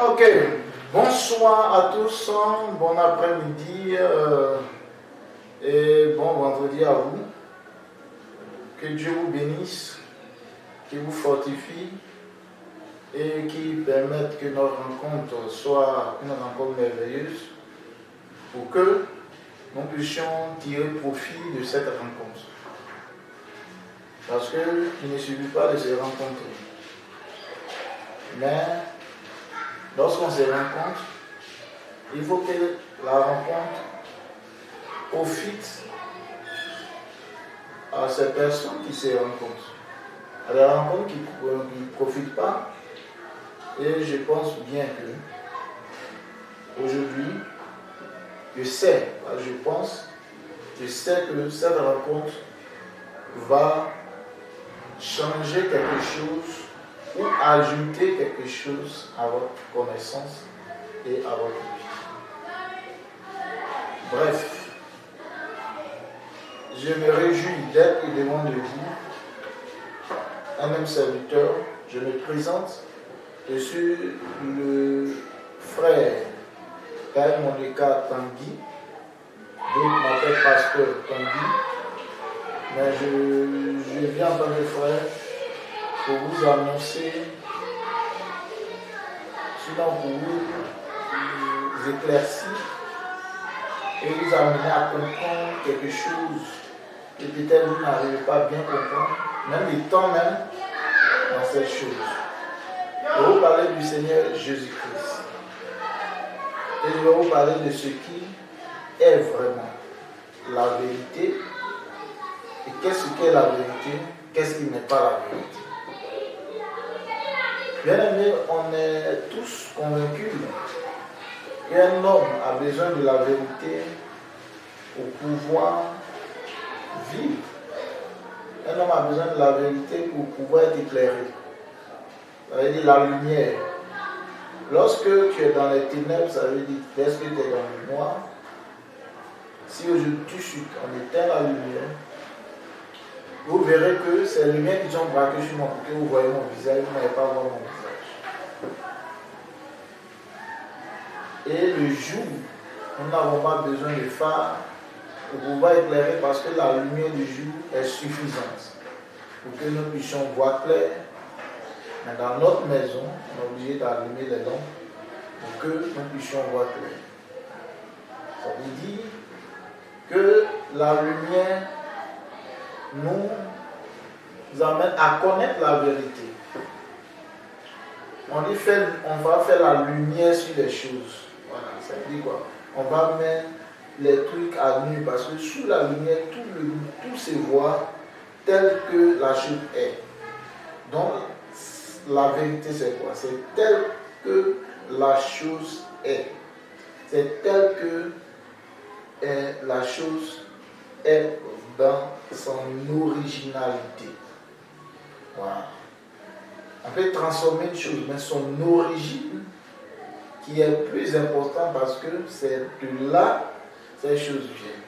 Ok, bonsoir à tous, bon après-midi et bon vendredi à vous. Que Dieu vous bénisse, qu'il vous fortifie et qui permette que notre rencontre soit une rencontre merveilleuse pour que nous puissions tirer profit de cette rencontre. Parce qu'il ne suffit pas de se rencontrer. Mais lorsqu'on se rencontre, il faut que la rencontre profite à ces personnes qui se rencontrent. À la rencontre qui ne profite pas, et je pense bien que aujourd'hui, je sais que cette rencontre va changer quelque chose ou ajouter quelque chose à votre connaissance et à votre vie. Bref, je me réjouis d'être devant de vous, un même serviteur. Je me présente, je suis le frère Père Monica Tanguy, d'autres m'appellent pasteur Tanguy, mais je viens en tant que frère pour vous annoncer, sinon pour vous éclaircir et vous amener à comprendre quelque chose que peut-être vous n'arrivez pas à bien comprendre, même étant même dans cette chose. Je vais vous parler du Seigneur Jésus-Christ. Et je vais vous parler de ce qui est vraiment la vérité. Et qu'est-ce qu'est la vérité? Qu'est-ce qui n'est pas la vérité? Bien aimé, on est tous convaincus qu'un homme a besoin de la vérité pour pouvoir vivre. Un homme a besoin de la vérité pour pouvoir être éclairé. Ça veut dire la lumière. Lorsque tu es dans les ténèbres, ça veut dire est-ce que tu es dans le noir. Si aujourd'hui on éteint la lumière, vous verrez que ces lumières qui sont braquées sur mon côté, vous voyez mon visage, vous n'allez pas voir mon visage. Et le jour, nous n'avons pas besoin de phare pour pouvoir éclairer parce que la lumière du jour est suffisante pour que nous puissions voir clair. Mais dans notre maison, on est obligé d'allumer les lampes pour que nous puissions voir clair. Ça veut dire que la lumière nous amène à connaître la vérité. On va faire la lumière sur les choses. Voilà, ça veut dire quoi? On va mettre les trucs à nu parce que sous la lumière, tout se voit tel que la chose est. Donc, la vérité, c'est quoi? C'est tel que la chose est. C'est tel que la chose est dans son originalité. Voilà. On peut transformer une chose, mais son origine, qui est plus important parce que c'est de là que ces choses viennent.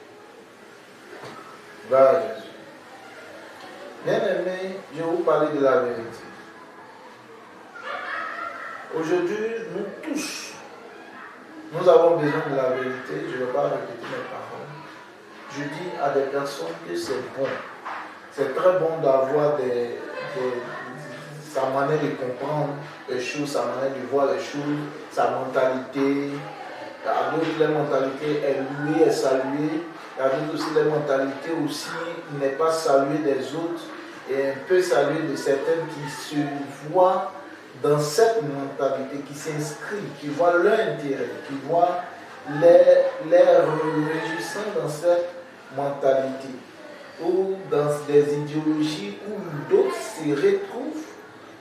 Voilà Jésus. Bien aimé, je vais vous parler de la vérité. Aujourd'hui, nous tous, nous avons besoin de la vérité. Je ne vais pas répéter mes paroles. Je dis à des personnes que c'est bon. C'est très bon d'avoir sa manière de comprendre les choses, sa manière de voir les choses, sa mentalité. À d'autres, les mentalités est louée, est saluée. À d'autres aussi, les mentalités aussi n'est pas saluée des autres et un peu saluée de certaines qui se voient dans cette mentalité, qui s'inscrivent, qui voient leur intérêt, qui voient les réjouissants dans cette mentalité, ou dans des idéologies où d'autres se retrouvent,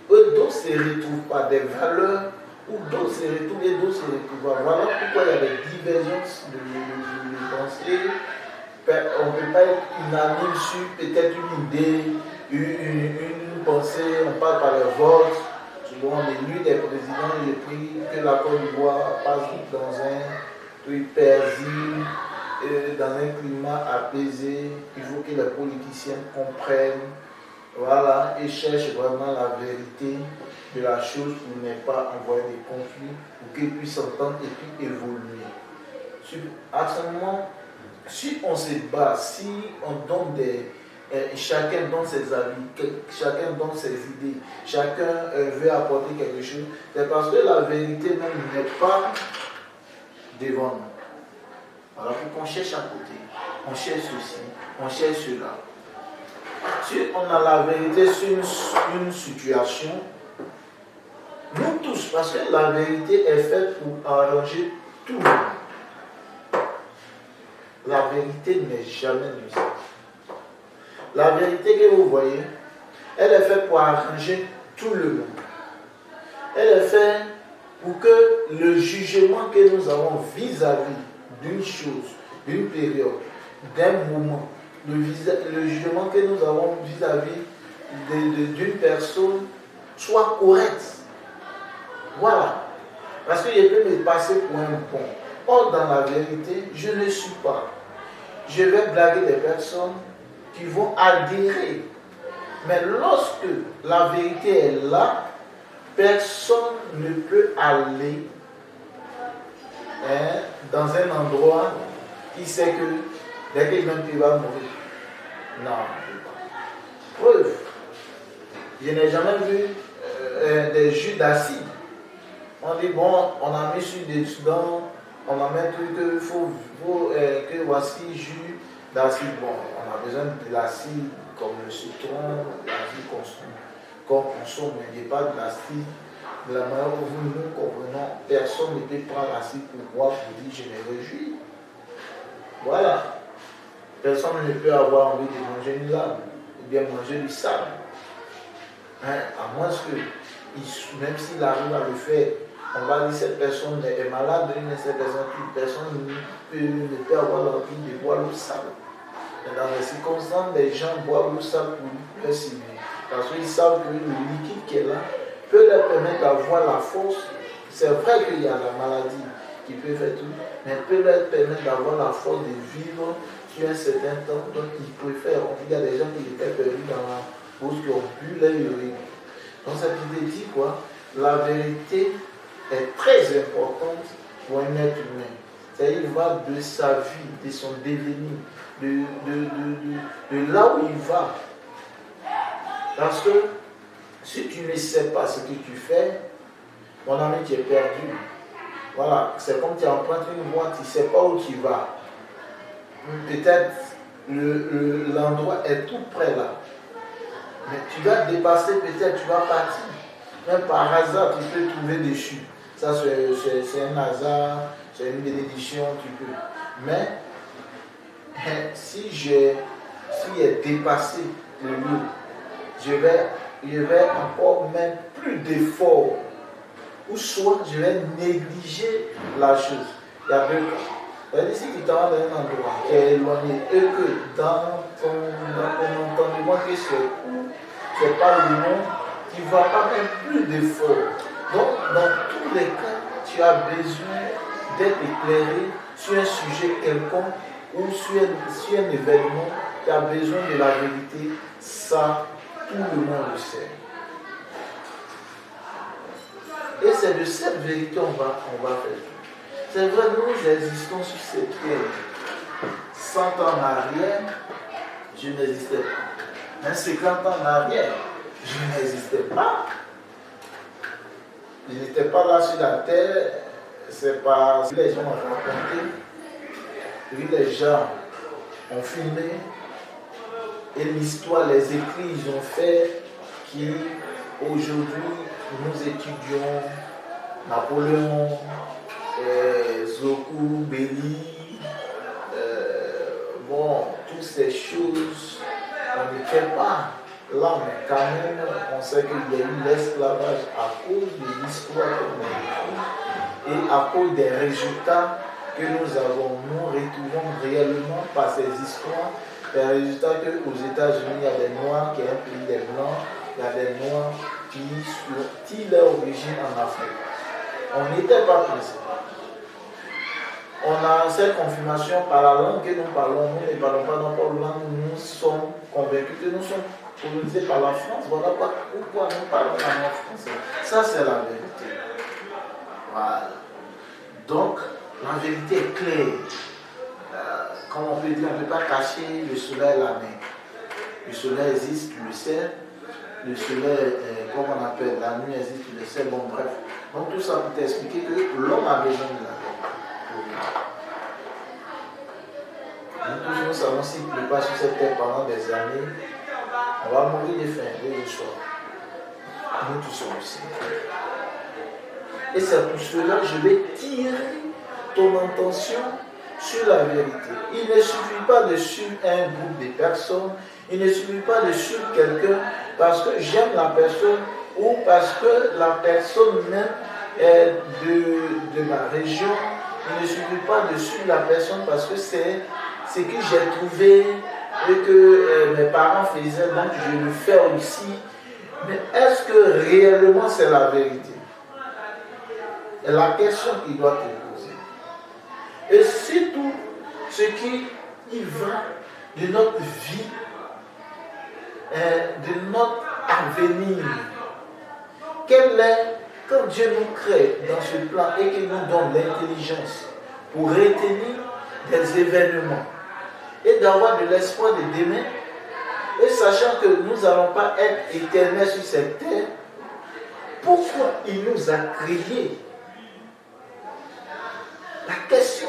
d'autres ne se retrouvent pas des valeurs, où d'autres se retrouvent et d'autres se retrouvent pas. Voilà pourquoi il y a des divergences de pensée. On ne peut pas être unanime sur peut-être une idée, une pensée, on parle par le vote. Souvent, on élu des présidents, j'ai pris que la Côte d'Ivoire passe dans un truc paisible, dans un climat apaisé. Il faut que les politiciens comprennent Voilà, et cherche vraiment la vérité de la chose pour ne pas envoyer des conflits, pour qu'ils puissent s'entendre et puis évoluer. Actuellement, si on se bat, si on donne chacun donne ses avis, chacun donne ses idées, chacun veut apporter quelque chose, c'est parce que la vérité même n'est pas devant nous. Voilà pourquoi on cherche à côté, on cherche ceci, on cherche cela. Si on a la vérité sur une situation, nous tous, parce que la vérité est faite pour arranger tout le monde. La vérité n'est jamais nuisible. La vérité que vous voyez, elle est faite pour arranger tout le monde. Elle est faite pour que le jugement que nous avons vis-à-vis d'une chose, d'une période, d'un moment, le jugement que nous avons vis-à-vis d'une personne soit correct. Voilà. Parce que je peux me passer pour un bon. Or, dans la vérité, je ne suis pas. Je vais blaguer des personnes qui vont adhérer. Mais lorsque la vérité est là, personne ne peut aller dans un endroit qui sait que dès qu'il va mourir. Non. Preuve. Je n'ai jamais vu des jus d'acide. On dit, bon, on a mis sur des dents, on a mis un truc que voici jus d'acide. Bon, on a besoin de l'acide comme le citron, l'acide qu'on consomme, mais il n'y a pas de l'acide. De la manière où nous comprenons, personne ne peut prendre l'acide pour boire, pour dire je me réjouis. Voilà. Personne ne peut avoir envie de manger une lame, ou bien manger du sable. À moins que, même s'il arrive à le faire, on va dire cette personne est malade, cette personne ne peut avoir l'envie de boire le sable. Et dans les circonstances, les gens boivent le sable pour leur civil. Parce qu'ils savent que le liquide qui est là peut leur permettre d'avoir la force. C'est vrai qu'il y a la maladie qui peut faire tout, mais peut leur permettre d'avoir la force de vivre sur un certain temps. Donc ils préfèrent. Il y a des gens qui étaient perdus dans la bourse qui ont bu leur urine. Donc cette idée dit quoi? La vérité est très importante pour un être humain. C'est-à-dire qu'il va de sa vie, de son devenir, de là où il va. Parce que si tu ne sais pas ce que tu fais, mon ami, tu es perdu. Voilà, c'est comme tu empruntes une voie, tu ne sais pas où tu vas. Peut-être l'endroit est tout près là. Mais tu vas dépasser, peut-être tu vas partir. Même par hasard, tu peux trouver des chutes. Ça, c'est un hasard, c'est une bénédiction, tu peux. Mais si j'ai dépassé le lieu, je vais encore mettre plus d'efforts. Ou soit je vais négliger la chose. Il y a deux cas. C'est-à-dire, si tu t'en vas dans un endroit qui est éloigné et que dans ton entendement que c'est pas le nom, tu ne vas pas mettre plus d'efforts. Donc, dans tous les cas, tu as besoin d'être éclairé sur un sujet quelconque ou sur un événement, tu as besoin de la vérité. Ça, tout le monde le sait. Et c'est de cette vérité qu'on va faire. C'est vrai, nous existons sur cette terre. 100 ans en arrière, je n'existais pas. Même 50 ans en arrière, je n'existais pas. Je n'étais pas là sur la terre. C'est parce que les gens ont raconté, puis les gens ont filmé, et l'histoire, les écrits, ils ont fait qui, aujourd'hui, nous étudions Napoléon, Zoku, Béli, toutes ces choses, on n'était pas là, mais quand même, on sait qu'il y a eu l'esclavage à cause de l'histoire qu'on a écrite et à cause des résultats que nous avons. Nous retrouvons réellement par ces histoires les résultats qu'aux États-Unis, il y a des Noirs qui est un pays des Blancs, il y a des Noirs qui tirent leur origine en Afrique. On n'était pas pressés. On a cette confirmation par la langue que nous parlons. Nous ne parlons pas notre langue. Nous sommes convaincus que nous sommes colonisé par la France. Voilà pourquoi nous parlons la langue française. Ça, c'est la vérité. Voilà. Donc, la vérité est claire. Comme on peut dire, on ne peut pas cacher le soleil à la main. Le soleil existe, tu le sais. Le soleil, comme on appelle, la nuit existe, tu le sais. Bon, bref. Donc, tout ça pour t'expliquer que l'homme a besoin de la vérité. Nous tous, nous savons s'il ne pleut pas sur cette terre pendant des années, on va mourir de faim, dès le soir. Nous tous sommes aussi. Et c'est pour cela que je vais tirer ton attention sur la vérité. Il ne suffit pas de suivre un groupe de personnes, il ne suffit pas de suivre quelqu'un parce que j'aime la personne ou parce que la personne même est de ma région. Il ne suffit pas de suivre la personne parce que c'est ce que j'ai trouvé et que mes parents faisaient, donc je le fais aussi. Mais est-ce que réellement c'est la vérité? C'est la question qu'il doit te poser. Et c'est tout ce qui y va de notre vie, de notre avenir. Quel est, quand Dieu nous crée dans ce plan et qu'il nous donne l'intelligence pour retenir des événements et d'avoir de l'espoir de demain, et sachant que nous n'allons pas être éternels sur cette terre, pourquoi il nous a créés? La question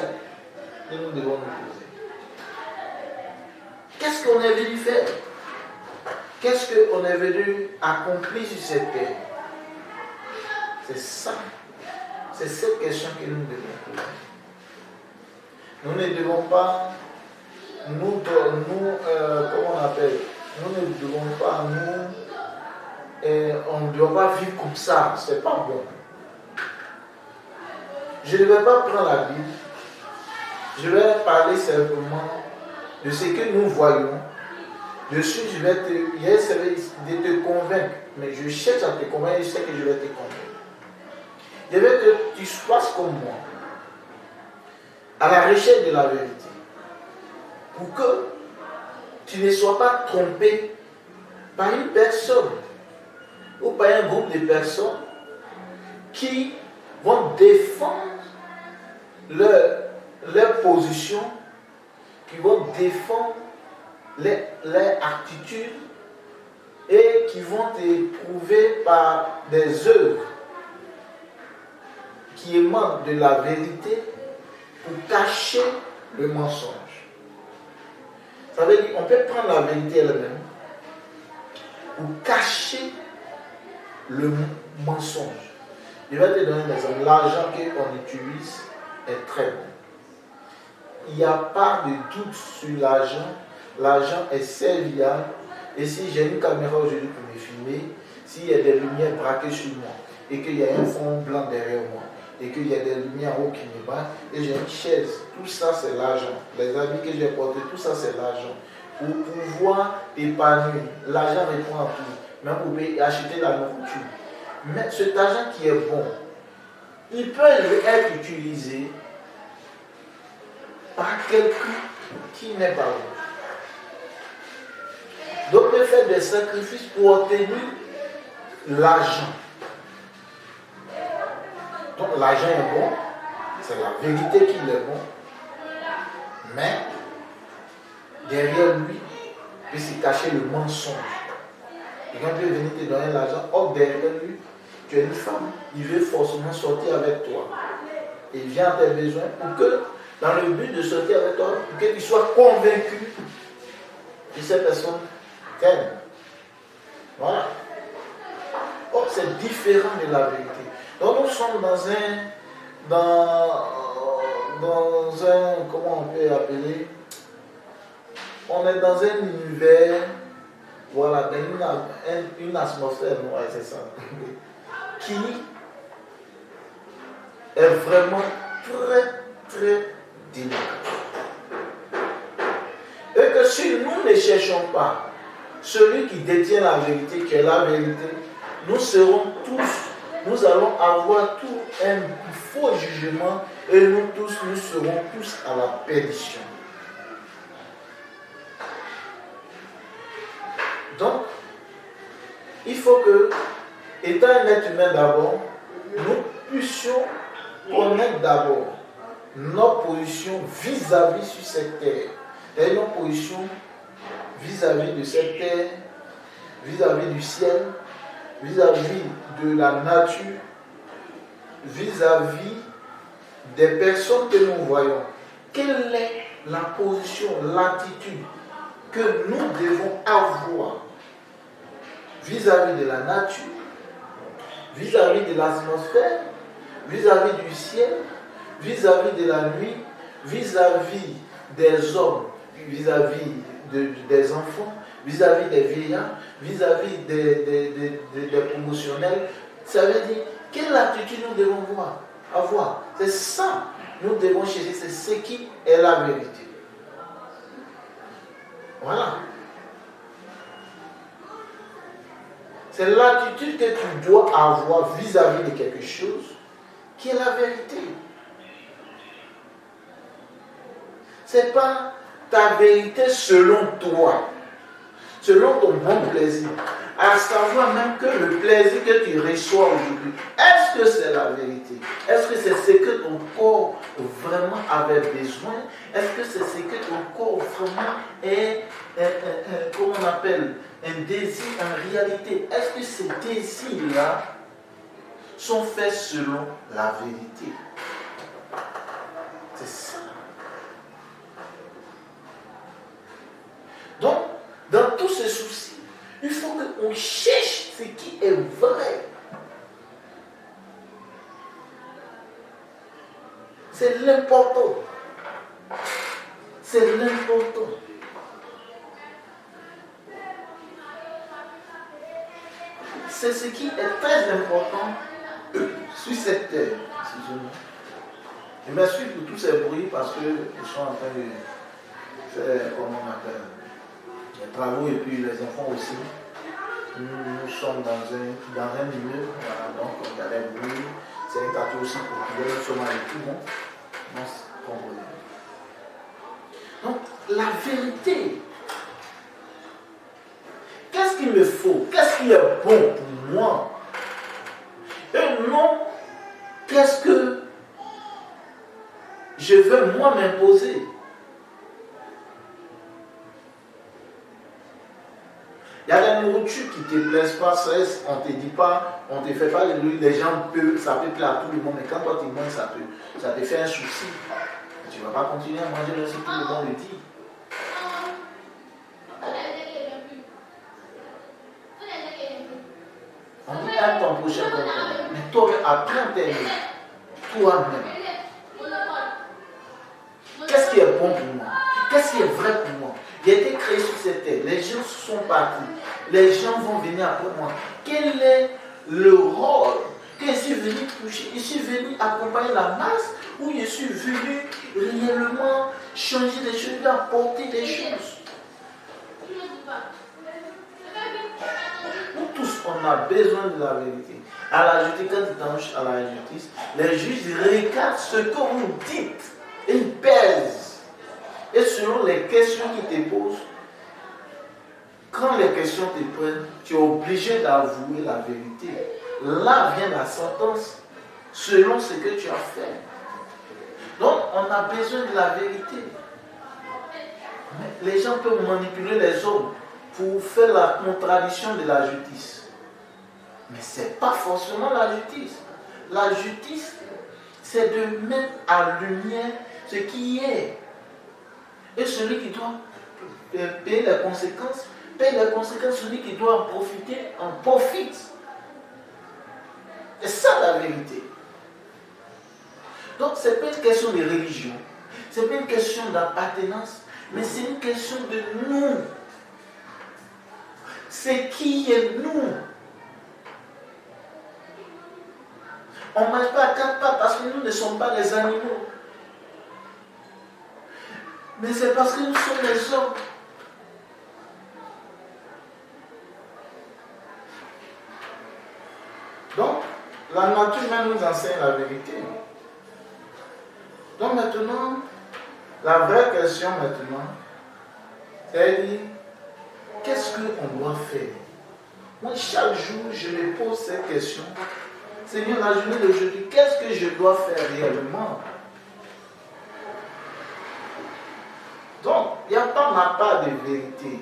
que nous devons nous poser. Qu'est-ce qu'on est venu faire? Qu'est-ce qu'on est venu accomplir sur cette terre? C'est ça. C'est cette question que nous devons poser. Nous ne devons pas, comment on appelle? Nous ne devons pas, on ne doit pas vivre comme ça. C'est pas bon. Je ne vais pas prendre la Bible. Je vais parler simplement de ce que nous voyons. Dessus, je vais essayer de te convaincre. Mais je cherche à te convaincre, je sais que je vais te convaincre. Je veux que tu fasses comme moi, à la recherche de la vérité. Pour que tu ne sois pas trompé par une personne ou par un groupe de personnes qui vont défendre leur position, qui vont défendre leur attitude et qui vont te prouver par des œuvres qui émanent de la vérité pour cacher le mensonge. Ça veut dire qu'on peut prendre la vérité elle-même pour cacher le mensonge. Je vais te donner un exemple. L'argent qu'on utilise est très bon. Il n'y a pas de doute sur l'argent. L'argent est serviable. Et si j'ai une caméra aujourd'hui pour me filmer, s'il y a des lumières braquées sur moi, et qu'il y a un fond blanc derrière moi, et qu'il y a des lumières en haut qui me battent, et j'ai une chaise, tout ça c'est l'argent. Les habits que j'ai portés, tout ça c'est l'argent. Pour pouvoir épanouir, l'argent répond à tout. Même pour acheter la nourriture. Mais cet argent qui est bon, il peut être utilisé par quelqu'un qui n'est pas bon. Donc, on peut faire des sacrifices pour obtenir l'argent. Donc, l'argent est bon, c'est la vérité qu'il est bon, mais derrière lui, il peut se cacher le mensonge. Quelqu'un peut venir te donner l'argent, or derrière lui, tu es une femme, il veut forcément sortir avec toi. Il vient à tes besoins pour que, dans le but de sortir avec toi, pour que tu sois convaincu que cette personne t'aime. Voilà. Or, c'est différent de la vérité. Donc, nous sommes dans un, comment on peut appeler, on est dans un univers, voilà, dans une atmosphère, ouais, c'est ça, qui est vraiment très, très délicat. Et que si nous ne cherchons pas celui qui détient la vérité, qui est la vérité, nous allons avoir tout un faux jugement et nous serons tous à la perdition. Donc, il faut que, étant un être humain d'abord, nous puissions connaître d'abord notre position vis-à-vis sur cette terre. Et notre position vis-à-vis de cette terre, vis-à-vis du ciel, vis-à-vis de la nature, vis-à-vis des personnes que nous voyons. Quelle est la position, l'attitude que nous devons avoir vis-à-vis de la nature, vis-à-vis de l'atmosphère, vis-à-vis du ciel, vis-à-vis de la nuit, vis-à-vis des hommes, vis-à-vis des enfants, vis-à-vis des vieillards, vis-à-vis des promotionnels. Ça veut dire, quelle attitude nous devons avoir? C'est ça, nous devons chercher, c'est ce qui est la vérité. Voilà. C'est l'attitude que tu dois avoir vis-à-vis de quelque chose qui est la vérité. Ce n'est pas ta vérité selon toi, selon ton bon plaisir. À savoir même que le plaisir que tu reçois aujourd'hui, est-ce que c'est la vérité? Est-ce que c'est ce que ton corps vraiment avait besoin? Est-ce que c'est ce que ton corps vraiment est, comment on appelle, un désir en réalité? Est-ce que ces désirs-là sont faits selon la vérité? C'est ça. Donc, dans tous ces soucis, il faut qu'on cherche ce qui est vrai. C'est l'important. C'est l'important. C'est ce qui est très important sur cette terre. Excusez-moi. Je m'excuse pour tous ces bruits parce qu'ils sont en train de faire, comment on appelle, les travaux et puis les enfants aussi. Nous sommes dans un milieu, voilà, donc il y a des bruits. C'est un quartier aussi populaire, nous sommes avec tout le monde. Donc, la vérité. Qu'est-ce qu'il me faut? Qu'est-ce qui est bon pour moi? Et non, qu'est-ce que je veux moi m'imposer? Il y a des nourritures qui ne te plaisent pas, on ne te dit pas, on ne te fait pas les gens peuvent, ça peut plaire à tout le monde, mais quand toi tu manges, ça te fait un souci. Tu ne vas pas continuer à manger ce que tout le monde le dit. On dit aime ton prochain comme toi, mais toi apprends à t'aimer toi-même. Qu'est-ce qui est bon pour moi? Qu'est-ce qui est vrai pour moi? J'ai été créé sur cette terre, les gens sont partis, les gens vont venir après moi. Quel est le rôle que je suis venu toucher? Je suis venu accompagner la masse ou je suis venu réellement changer des choses, apporter des choses? Nous tous, on a besoin de la vérité. À la justice, quand tu t'engages à la justice, les juges regardent ce que vous dites et ils pèsent. Et selon les questions qu'ils te posent, quand les questions te prennent, tu es obligé d'avouer la vérité. Là vient la sentence selon ce que tu as fait. Donc, on a besoin de la vérité. Mais les gens peuvent manipuler les hommes pour faire la contradiction de la justice. Mais ce n'est pas forcément la justice. La justice, c'est de mettre à lumière ce qui est. Et celui qui doit payer les conséquences, paye les conséquences. Celui qui doit en profiter, en profite. C'est ça la vérité. Donc, ce n'est pas une question de religion, ce n'est pas une question d'appartenance, mais c'est une question de nous. C'est qui est nous. On ne mange pas à quatre pattes parce que nous ne sommes pas des animaux. Mais c'est parce que nous sommes des hommes. Donc, la nature même nous enseigne la vérité. Donc maintenant, la vraie question maintenant, c'est de dire, qu'est-ce qu'on doit faire Moi, chaque jour, je me pose cette question. Seigneur, la journée d'aujourd'hui, qu'est-ce que je dois faire réellement? Donc, il n'y a pas ma part de vérité.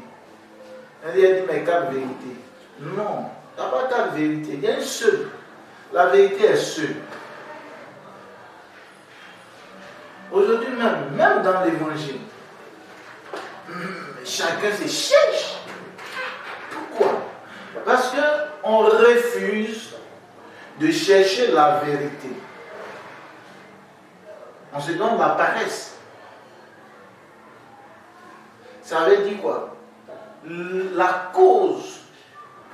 Il a dit, mais quatre vérités. Non, il n'y a pas quatre vérités. Il y a une seule. La vérité est seule. Aujourd'hui même dans l'évangile, chacun se cherche. Pourquoi? Parce qu'on refuse de chercher la vérité. On se donne la paresse. Ça veut dire quoi? La cause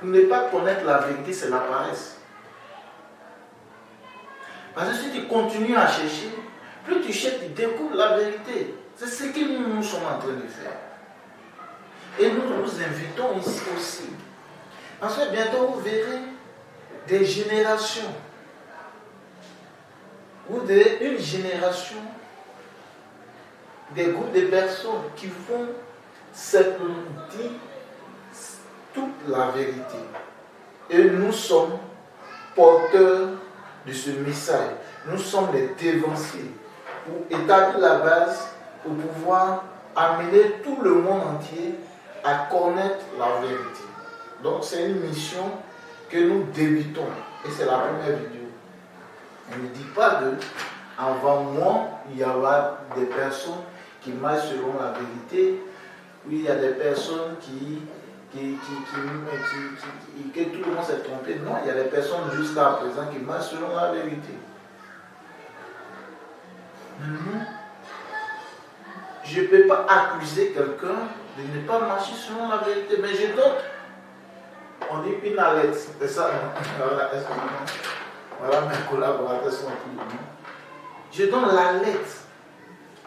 pour ne pas connaître la vérité, c'est la paresse. Parce que si tu continues à chercher, plus tu cherches, tu découvres la vérité. C'est ce que nous sommes en train de faire. Et nous nous invitons ici aussi. Parce que bientôt vous verrez des générations. Ou une génération, des groupes de personnes qui vont simplement dire toute la vérité. Et nous sommes porteurs de ce message. Nous sommes les dévanciers pour établir la base, pour pouvoir amener tout le monde entier à connaître la vérité. Donc c'est une mission que nous débutons. Et c'est la première vidéo. On ne dit pas que avant moi, il y aura des personnes qui marchent selon la vérité. Oui, il y a des personnes que tout le monde s'est trompé. Non, il y a des personnes jusqu'à présent qui marchent selon la vérité. Je ne peux pas accuser quelqu'un de ne pas marcher selon la vérité, mais je donne, on dit une alerte, c'est ça, voilà mes collaborateurs sont tous. Je donne l'alerte,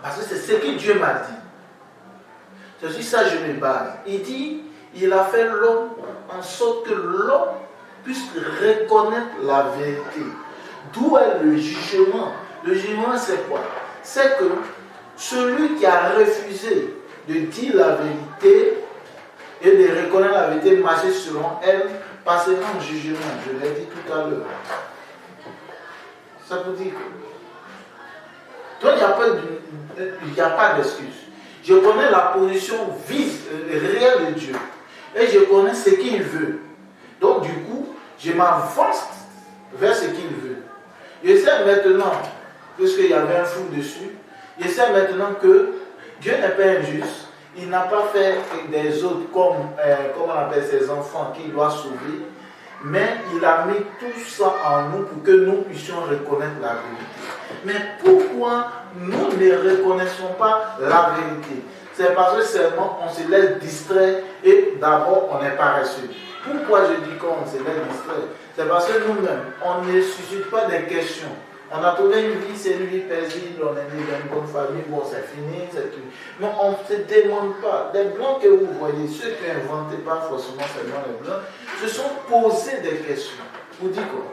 parce que c'est ce que Dieu m'a dit. C'est sur ça que je me base. Il dit, il a fait l'homme en sorte que l'homme puisse reconnaître la vérité. D'où est le jugement? Le jugement, c'est quoi? C'est que celui qui a refusé de dire la vérité et de reconnaître la vérité, marcher selon elle, passera en jugement. Je l'ai dit tout à l'heure. Ça veut dire que donc il n'y a pas d'excuse. Je connais la position réelle de Dieu. Et je connais ce qu'il veut. Donc du coup, je m'avance vers ce qu'il veut. Je sais maintenant, puisqu'il y avait un flou dessus, je sais maintenant que Dieu n'est pas injuste. Il n'a pas fait des autres comme on appelle ses enfants qu'il doit sauver. Mais il a mis tout ça en nous pour que nous puissions reconnaître la vérité. Mais pourquoi nous ne reconnaissons pas la vérité? C'est parce que seulement on se laisse distraire et d'abord on est paresseux. Pourquoi je dis qu'on se laisse distraire? C'est parce que nous-mêmes, on ne suscite pas des questions. On a trouvé une vie, c'est une vie paisible, on est né dans une bonne famille, bon c'est fini, c'est tout. Mais on ne se demande pas. Les blancs que vous voyez, ceux qui n'inventaient pas forcément seulement les blancs, se sont posés des questions. Vous dites quoi?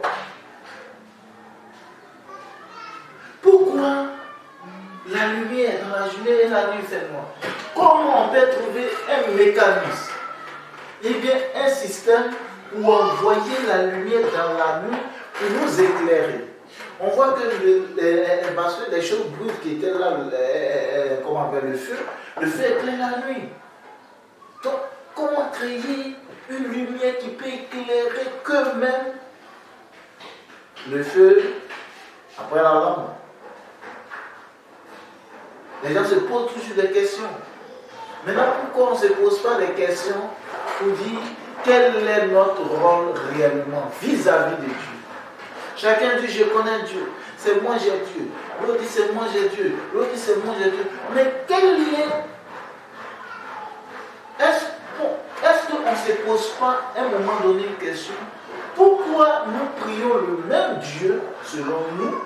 Pourquoi la lumière dans la journée et la nuit fait noir? Comment on peut trouver un mécanisme? Eh bien, un système où on voyait la lumière dans la nuit pour nous éclairer. On voit que parce que les choses brutes qui étaient là, comment on appelle le feu éclaire la nuit. Donc, comment créer une lumière qui peut éclairer que même le feu après la lampe? Les gens se posent toujours des questions. Maintenant, pourquoi on ne se pose pas des questions pour dire quel est notre rôle réellement vis-à-vis de Dieu? Chacun dit je connais Dieu, c'est moi j'ai Dieu. L'autre dit c'est moi j'ai Dieu. L'autre dit c'est moi j'ai Dieu. Mais quel lien? Est-ce qu'on ne se pose pas à un moment donné une question? Pourquoi nous prions le même Dieu selon nous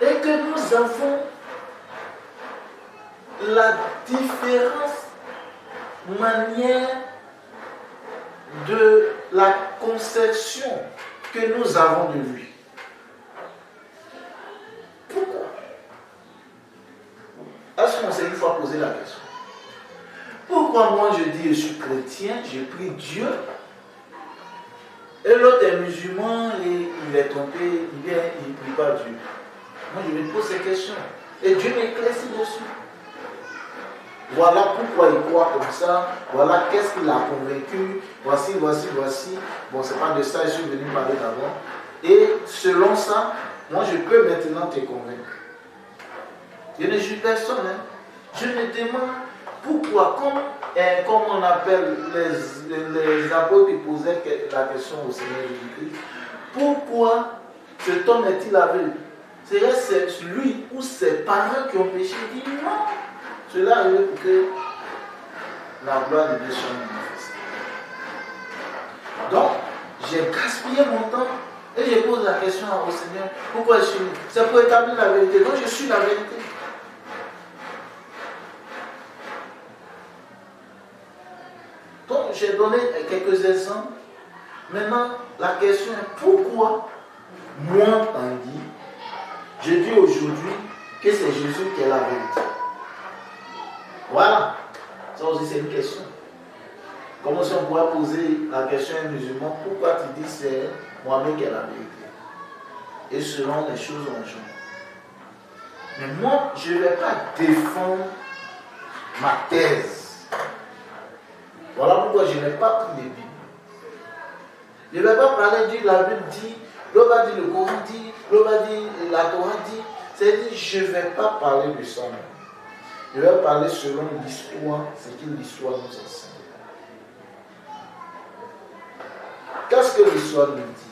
et que nous avons la différence manière de la conception que nous avons de lui? Pourquoi? Est-ce qu'on s'est une fois posé la question? Pourquoi moi je dis je suis chrétien, je prie Dieu, Et l'autre est musulman et il est trompé, il vient, il ne prie pas Dieu. Moi, je me pose ces questions. Et Dieu m'éclaircit dessus. Voilà pourquoi il croit comme ça. Voilà qu'est-ce qui l'a convaincu. Voici. Bon, c'est pas de ça, je suis venu parler d'abord. Et selon ça, moi, je peux maintenant te convaincre. Je ne juge personne. Hein. Je me demande pourquoi, comme on appelle les apôtres qui posaient la question au Seigneur Jésus-Christ, pourquoi cet homme est-il aveugle? C'est lui ou ses parents qui ont péché? Il dit non. Cela arrive pour que la gloire de Dieu soit manifestée. Donc, j'ai gaspillé mon temps et je pose la question au Seigneur, pourquoi je suis venu? C'est pour établir la vérité. Donc, je suis la vérité. Donc, j'ai donné quelques exemples. Maintenant, la question est pourquoi moi, Tanguy, je dis aujourd'hui que c'est Jésus qui est la vérité. Voilà. Ça aussi, c'est une question. Comment si on pourrait poser la question à un musulman, pourquoi tu dis c'est Mohamed qui est la vérité? Et selon les choses en jeu. Mais moi, je ne vais pas défendre ma thèse. Voilà pourquoi je n'ai pas pris les Bibles. Je ne vais pas parler de la Bible dit, l'autre va dire le Coran dit, l'autre va dire la Torah dit. C'est-à-dire, je ne vais pas parler de ça. Je vais parler selon l'histoire, ce que l'histoire nous enseigne. Qu'est-ce que l'histoire nous dit?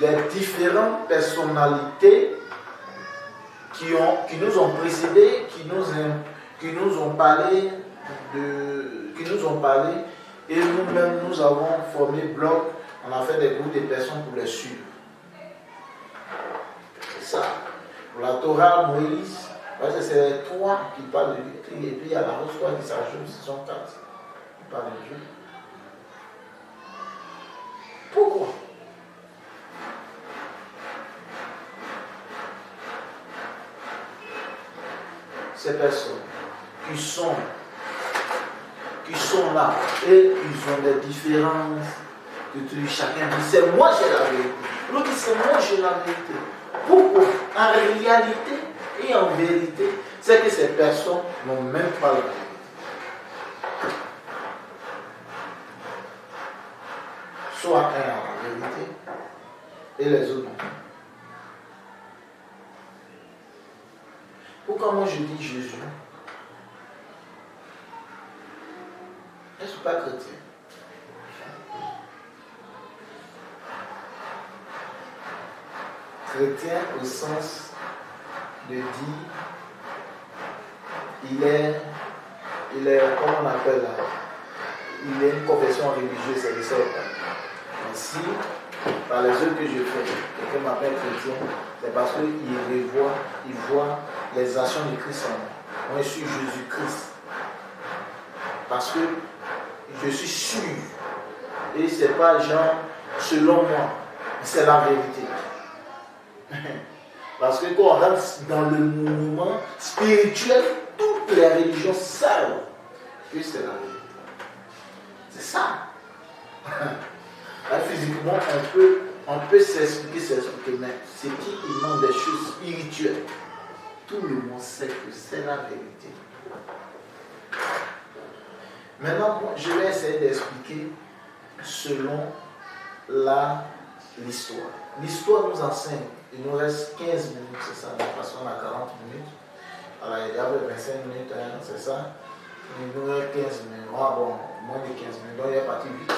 Des différentes personnalités qui nous ont précédés, qui nous ont parlé, et nous-mêmes nous avons formé bloc, on a fait des groupes de personnes pour les suivre. C'est ça. Pour la Torah, Moïse, c'est les trois qui parlent de Dieu, et puis il y a la autre fois qui s'ajoute, ce sont quatre qui parlent de Dieu. Pourquoi? Ces personnes qui sont là et ils ont des différences que chacun dit c'est moi j'ai la vérité, l'autre dit c'est moi j'ai la vérité. Pourquoi? En réalité et en vérité, c'est que ces personnes n'ont même pas la vérité. Soit un a la vérité et les autres non. Pourquoi moi je dis Jésus? Je ne suis pas chrétien. Chrétien au sens de dire, il est comment on appelle là, il est une confession religieuse, c'est le seul. Mais si, par les œuvres que je fais, quelqu'un m'appelle chrétien, c'est parce qu'il voit les actions de Christ en moi. Moi, je suis Jésus-Christ. Parce que je suis sûr. Et ce n'est pas genre selon moi. C'est la vérité. Parce que quand on rentre dans le mouvement spirituel, toutes les religions savent que c'est la vérité. C'est ça. Là, physiquement, on peut s'expliquer, mais c'est qu'il manque des choses spirituelles. Tout le monde sait que c'est la vérité. Maintenant, je vais essayer d'expliquer selon l'histoire. L'histoire nous enseigne, il nous reste 15 minutes, c'est ça, parce qu'on a 40 minutes. Alors, il y avait 25 minutes, hein, c'est ça. Il nous reste 15 minutes. Ah bon, moins de 15 minutes, donc il est parti vite.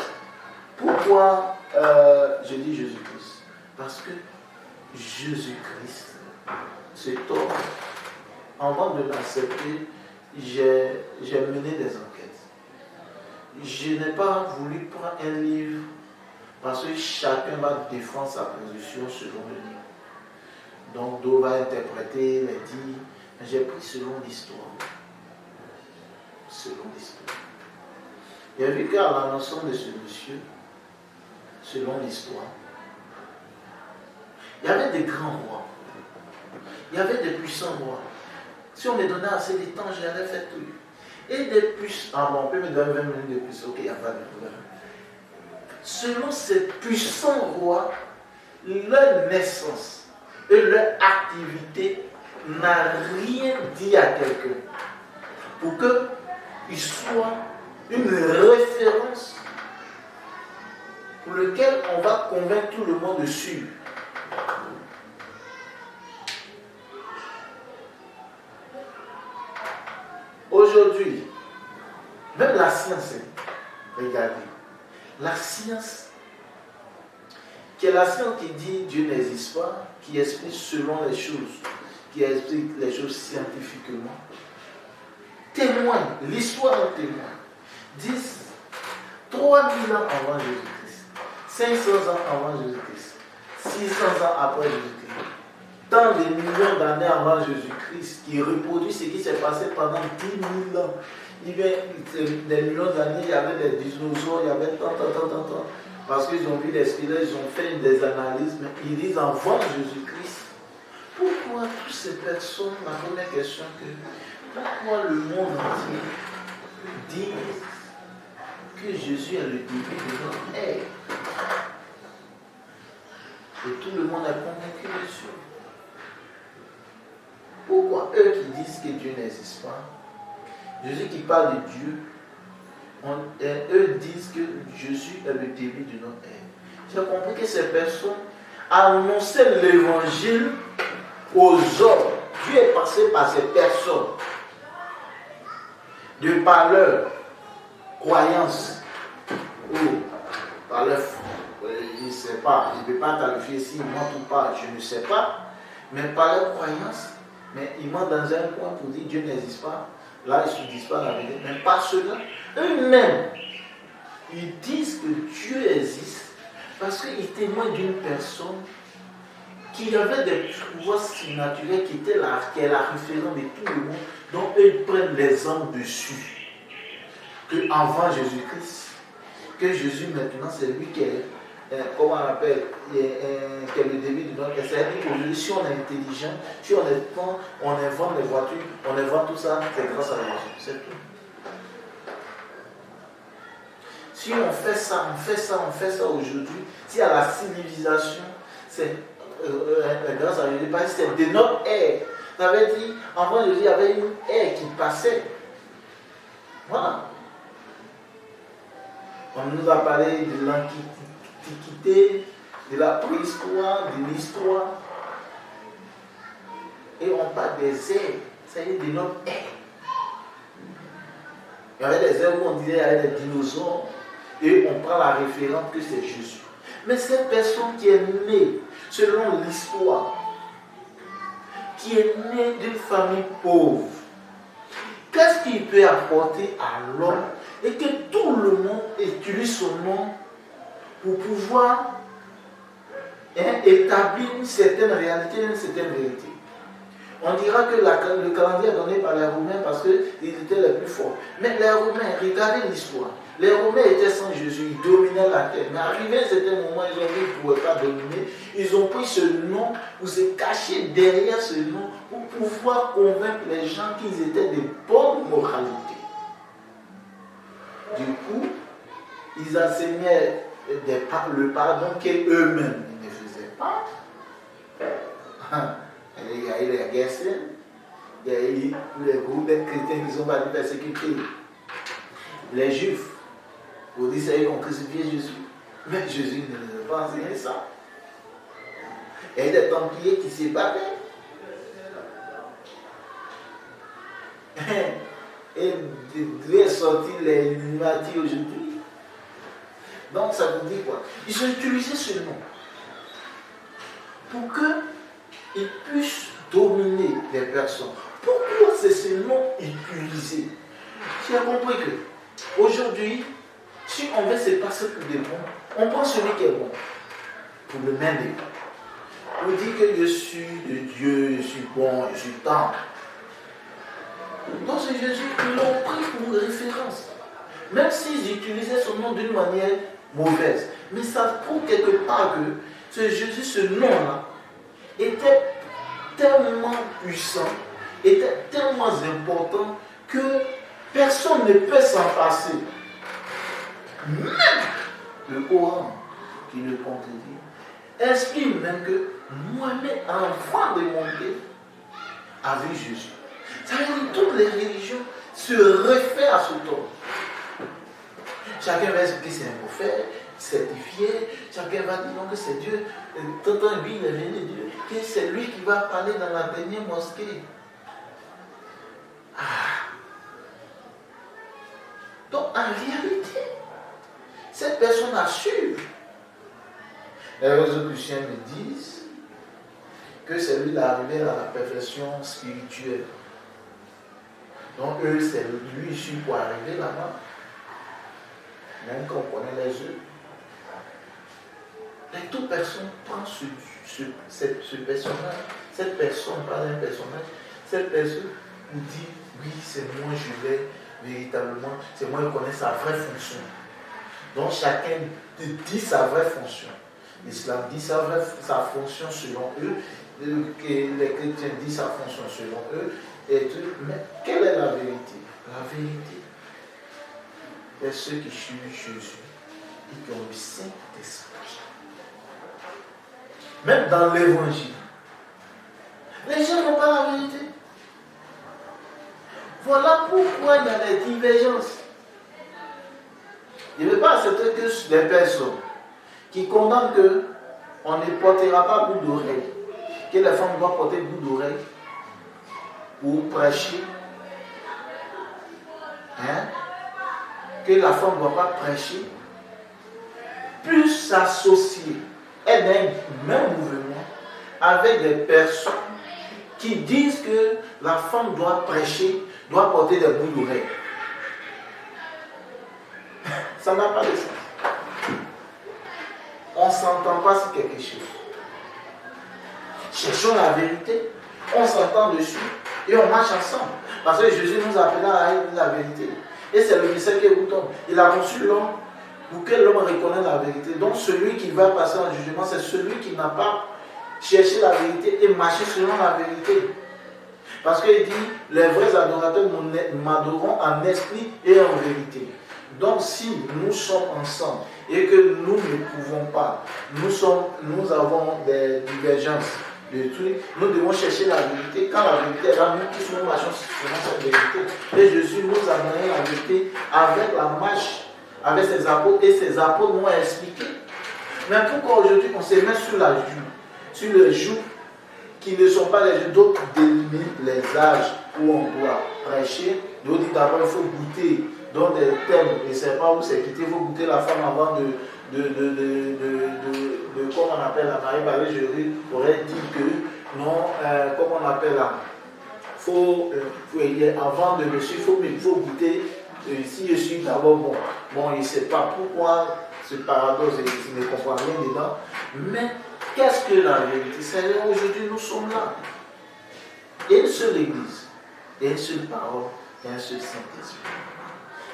Pourquoi je dis Jésus-Christ? Parce que Jésus-Christ, cet homme, avant de l'accepter, j'ai mené des enquêtes. Je n'ai pas voulu prendre un livre parce que chacun va défendre sa position selon le livre. Donc, d'autres va interpréter, les dire, mais j'ai pris selon l'histoire. Selon l'histoire. Il y a vu qu'à la notion de ce monsieur, selon l'histoire, il y avait des grands rois. Il y avait des puissants rois. Si on me donnait assez de temps, j'allais faire tout. Et des puissants. Ah bon, on peut me donner 20 minutes de plus. Ok, il n'y a pas de problème. selon ces puissants rois, leur naissance et leur activité n'a rien dit à quelqu'un pour qu'il soit une référence pour lequel on va convaincre tout le monde de suivre. Aujourd'hui, même la science, regardez, la science, qui est la science qui dit Dieu n'existe pas, qui explique selon les choses, qui explique les choses scientifiquement, témoigne, l'histoire en témoigne, disent 3000 ans avant Jésus-Christ, 500 ans avant Jésus-Christ, 600 ans après Jésus-Christ, tant de millions d'années avant Jésus-Christ, qui reproduit ce qui s'est passé pendant 10 000 ans. Il y a des millions d'années, il y avait des dinosaures, il y avait tant. Parce qu'ils ont vu des squelettes, ils ont fait des analyses, mais ils disent avant Jésus-Christ. Pourquoi toutes ces personnes, la première question pourquoi le monde entier dit que Jésus est le début de notre ère? Et tout le monde est convaincu dessus. Pourquoi eux qui disent que Dieu n'existe pas, Jésus qui parle de Dieu, eux disent que Jésus est le début de notre ère? J'ai compris que ces personnes annonçaient l'évangile aux hommes. Dieu est passé par ces personnes, de par leur croyance, ou par leur, je ne sais pas, je ne peux pas qualifier s'ils mentent ou pas, je ne sais pas, mais par leur croyance, mais ils mentent dans un coin pour dire Dieu n'existe pas. Là, ils ne se disent pas la vérité. Mais par cela, eux-mêmes, ils disent que Dieu existe parce qu'ils témoignent d'une personne qui avait des pouvoirs surnaturels qui est la référence de tout le monde, dont eux ils prennent l'exemple dessus. Que avant Jésus-Christ, que Jésus maintenant c'est lui qui est, comment on appelle, qui est le début du monde. C'est-à-dire qu'aujourd'hui, si on est intelligent, si on est bon, on invente les voitures, on invente tout ça, c'est grâce à Jésus. C'est tout. Si on fait ça aujourd'hui, si à la civilisation, c'est grâce à Jésus, parce que c'est de notre ère. Ça veut dire, avant Jésus, il y avait une ère qui passait. Voilà. On nous a parlé de l'Antiquité, de la préhistoire, de l'histoire. Et on parle des ères, c'est-à-dire de notre ère. Il y avait des ères où on disait qu'il y avait des dinosaures, et on prend la référence que c'est Jésus. Mais cette personne qui est née, selon l'histoire, qui est née d'une famille pauvre, qu'est-ce qu'il peut apporter à l'homme et que tout le monde utilise son nom pour pouvoir établir une certaine réalité, une certaine vérité? On dira que le calendrier est donné par les Romains parce qu'ils étaient les plus forts. Mais les Romains, regardez l'histoire. Les Romains étaient sans Jésus, ils dominaient la terre. Mais arrivé à un certain moment, ils ont vu qu'ils ne pouvaient pas dominer. Ils ont pris ce nom pour se cacher derrière ce nom pour pouvoir convaincre les gens qu'ils étaient de bonne moralité. Du coup, ils enseignaient le pardon qu'eux-mêmes ne faisaient pas. Il y a eu les guerres, il y a eu les groupes de chrétiens qui sont venus persécuter les juifs pour dire c'est eux qui ont crucifié Jésus. Mais Jésus ne nous a pas enseigné ça. Il y a eu des templiers qui se battaient. Et d'où est sorti les Illuminati aujourd'hui? Donc ça vous dit quoi? Ils ont utilisé ce nom pour qu'ils puissent dominer les personnes. Pourquoi c'est ce nom utilisé? Tu as compris que aujourd'hui, si on veut se passer pour des bons, on prend celui qui est bon pour le mener. On dit que je suis de Dieu, je suis bon, je suis tendre. Donc c'est Jésus qui l'ont pris pour référence. Même s'ils utilisaient son nom d'une manière mauvaise. Mais ça prouve quelque part que ce Jésus, ce nom-là, était tellement puissant, était tellement important que personne ne peut s'en passer. Même le Coran qui le contredit, exprime même que Mohamed, avant de monter, a vu Jésus. Ça veut dire que toutes les religions se réfèrent à ce homme. Chacun va expliquer que c'est un prophète, certifié, chacun va dire que c'est Dieu. Tonton lui, il est venu de Dieu, que c'est lui qui va parler dans la dernière mosquée. Donc en réalité, cette personne assure. Les résolutions me disent que c'est lui d'arriver à la perfection spirituelle. Donc eux, c'est lui issu pour arriver là-bas. Même quand on connaît les œufs. Mais toute personne prend ce personnage, cette personne, pas un personnage, cette personne vous dit, oui, c'est moi, je vais véritablement, c'est moi qui connais sa vraie fonction. Donc chacun dit sa vraie fonction. L'islam dit sa fonction selon eux, les chrétiens disent sa fonction selon eux, mais quelle est la vérité? La vérité est ceux qui suivent Jésus et qui ont le Saint-Esprit. Même dans l'évangile, les gens n'ont pas la vérité. Voilà pourquoi il y a des divergences. Il ne veut pas accepter que les personnes qui condamnent qu'on ne portera pas bout d'oreille, que les femmes doivent porter bout d'oreille pour prêcher, que la femme ne doit pas prêcher, plus s'associer, être dans un même mouvement avec des personnes qui disent que la femme doit prêcher, doit porter des bouts d'oreille. Ça n'a pas de sens. On ne s'entend pas sur quelque chose. Cherchons la vérité, on s'entend dessus et on marche ensemble. Parce que Jésus nous appelle à la vérité. Et c'est le message qu'il vous donne. Il a conçu l'homme pour que l'homme reconnaisse la vérité. Donc celui qui va passer en jugement, c'est celui qui n'a pas cherché la vérité et marché selon la vérité. Parce qu'il dit, les vrais adorateurs m'adoreront en esprit et en vérité. Donc si nous sommes ensemble et que nous ne pouvons pas, nous avons des divergences de trucs, nous devons chercher la vérité. Quand la vérité est là, nous tous nous marchons selon cette vérité. Et Jésus nous a donné la vérité avec la marche, avec ses apôtres, et ses apôtres nous ont expliqué. Mais pourquoi aujourd'hui on se met sur les jours qui ne sont pas les jours, d'autres délimitent les âges où on doit prêcher, d'autres disent d'abord il faut goûter dans des thèmes, et ne sais pas où c'est quitté, il faut goûter la femme avant comment on appelle la Marie-Marie Jérémy aurait dit que non, comment on appelle là, avant de me suivre, il faut goûter, si je suis d'abord bon, il ne sait pas pourquoi ce paradoxe, il ne comprend rien dedans, mais qu'est-ce que la vérité? C'est aujourd'hui nous sommes là. Il y a une seule église, il y a une seule parole, il y a un seul Saint-Esprit.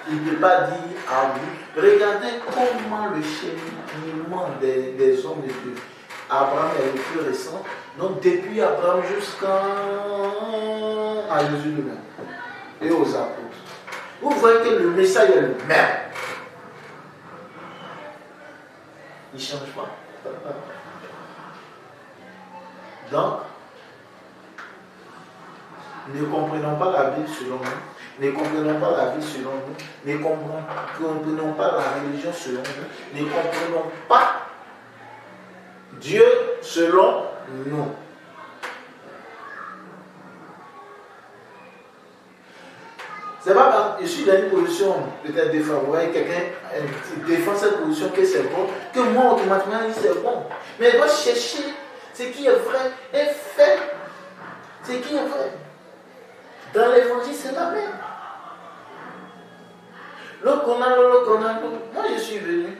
Il ne peut pas dire à vous. Regardez comment le cheminement des hommes de Dieu. Abraham est le plus récent. Donc depuis Abraham jusqu'à Jésus lui-même et aux apôtres. Vous voyez que le message est le même. Il ne change pas. Donc, ne comprenons pas la Bible selon nous, ne comprenons pas la vie selon nous, ne comprenons pas la religion selon nous, ne comprenons pas Dieu selon nous. C'est pas parce que je suis dans une position peut-être défavorable, quelqu'un défend cette position que c'est bon, que moi automatiquement je dis c'est bon. Mais il doit chercher ce qui est vrai et fait ce qui est vrai. Dans l'évangile, c'est la même. Moi je suis venu,